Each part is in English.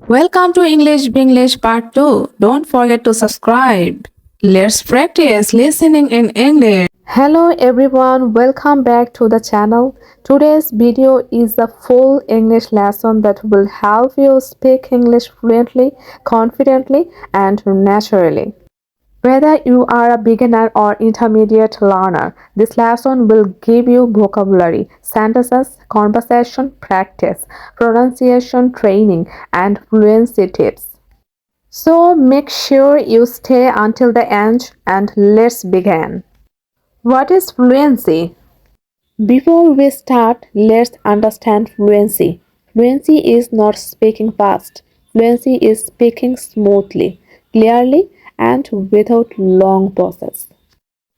Welcome to English Binglish Part 2. Don't forget to subscribe. Let's practice listening in English. Hello everyone, welcome back to the channel. Today's video is a full English lesson that will help you speak English fluently, confidently, and naturally. Whether you are a beginner or intermediate learner, this lesson will give you vocabulary, sentences, conversation practice, pronunciation training, and fluency tips. So make sure you stay until the end and let's begin. What is fluency? Before we start, let's understand fluency. Fluency is not speaking fast. Fluency is speaking smoothly, clearly, and without long pauses.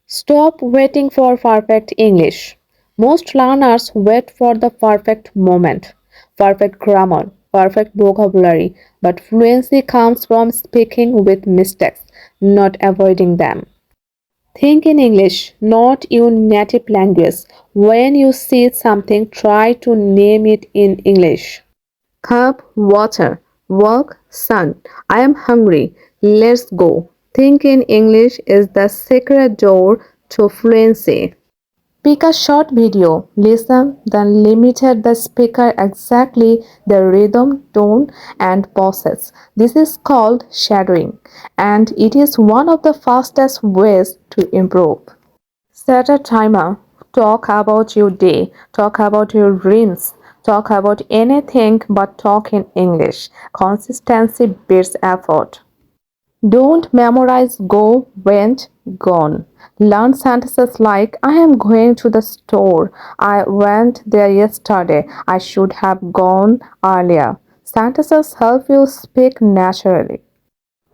Stop waiting for perfect English. Most learners wait for the perfect moment, perfect grammar, perfect vocabulary, but fluency comes from speaking with mistakes, not avoiding them. Think in English, not your native language. When you see something, try to name it in English. Cup, water, work, sun. I am hungry. Let's go. Think in English is the secret door to fluency. Pick a short video, listen, then limit the speaker exactly the rhythm, tone, and pauses. This is called shadowing, and it is one of the fastest ways to improve. Set a timer. Talk about your day. Talk about your dreams. Talk about anything but talk in English. Consistency beats effort. Don't memorize go, went, gone. Learn sentences like I am going to the store. I went there yesterday. I should have gone earlier. Sentences help you speak naturally.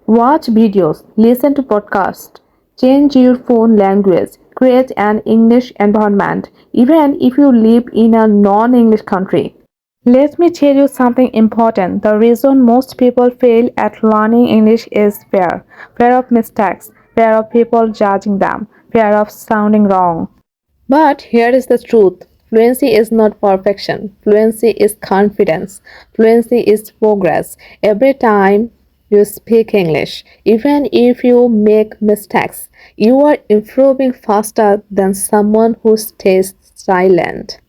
Watch videos, listen to podcasts, change your phone language, create an English environment, even if you live in a non English country. Let me tell you something important. The reason most people fail at learning English is fear. Fear of mistakes, fear of people judging them, fear of sounding wrong. But here is the truth. Fluency is not perfection. Fluency is confidence. Fluency is progress. Every time you speak English, even if you make mistakes, you are improving faster than someone who stays silent.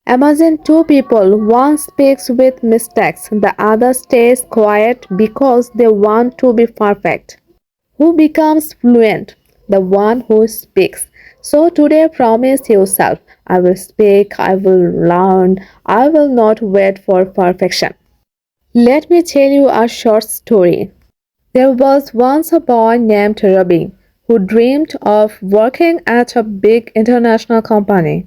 Imagine two people, one speaks with mistakes, the other stays quiet because they want to be perfect. Who becomes fluent? The one who speaks. So today promise yourself, I will speak, I will learn, I will not wait for perfection. Let me tell you a short story. There was once a boy named Ravi who dreamed of working at a big international company.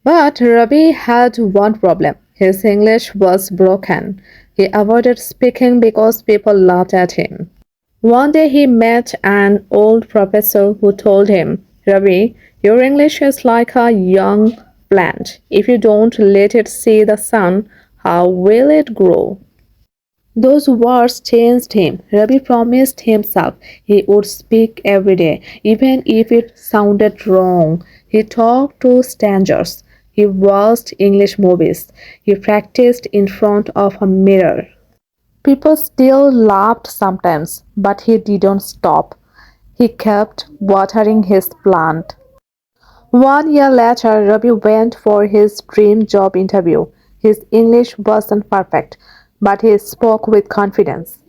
But Ravi had one problem. His English was broken. He avoided speaking because people laughed at him. One day he met an old professor who told him, Ravi, your English is like a young plant. If you don't let it see the sun, how will it grow? Those words changed him. Ravi promised himself he would speak every day, even if it sounded wrong. He talked to strangers. He watched English movies. He practiced in front of a mirror. People still laughed sometimes, but he didn't stop. He kept watering his plant. 1 year later, Ravi went for his dream job interview. His English wasn't perfect, but he spoke with confidence.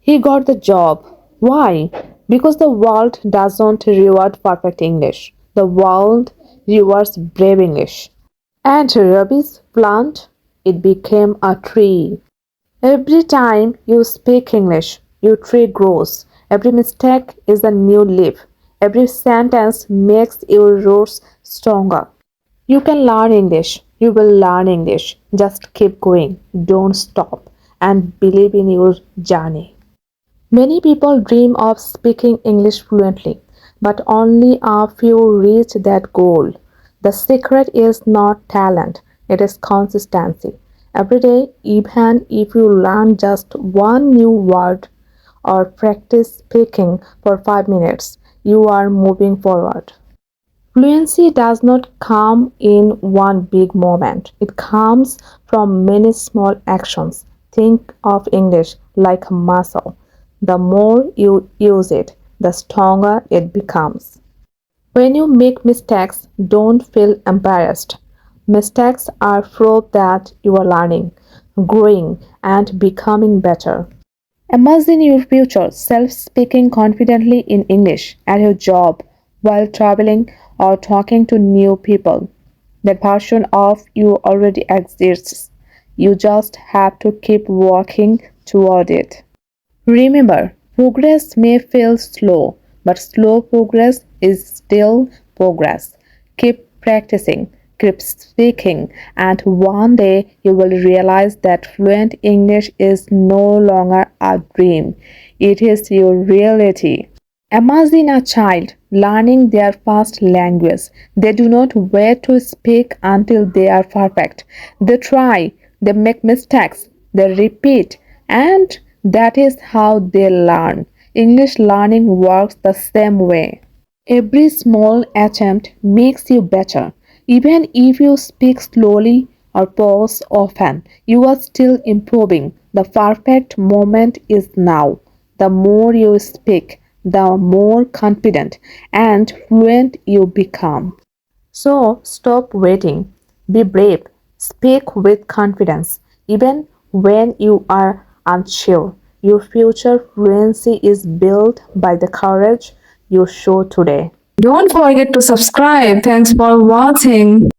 He got the job. Why? Because the world doesn't reward perfect English. The world rewards brave English. And Ravi's plant, it became a tree. Every time you speak English, your tree grows. Every mistake is a new leaf. Every sentence makes your roots stronger. You can learn English. You will learn English. Just keep going. Don't stop. And believe in your journey. Many people dream of speaking English fluently, but only a few reach that goal. The secret is not talent, it is consistency. Every day, even if you learn just one new word or practice speaking for 5 minutes, you are moving forward. Fluency does not come in one big moment. It comes from many small actions. Think of English like a muscle. The more you use it, the stronger it becomes. When you make mistakes, don't feel embarrassed. Mistakes are proof that you are learning, growing, and becoming better. Imagine your future self speaking confidently in English at your job, while traveling, or talking to new people. That version of you already exists. You just have to keep working toward it. Remember, progress may feel slow, but slow progress is still progress. Keep practicing, keep speaking, and one day you will realize that fluent English is no longer a dream, it is your reality. Imagine a child learning their first language. They do not wait to speak until they are perfect. They try, they make mistakes, they repeat, and that is how they learn. English learning works the same way. Every small attempt makes you better. Even if you speak slowly or pause often, you are still improving. The perfect moment is now. The more you speak, the more confident and fluent you become. So stop waiting. Be brave. Speak with confidence. Even when you are unsure, your future fluency is built by the courage you show today. Don't forget to subscribe. Thanks for watching.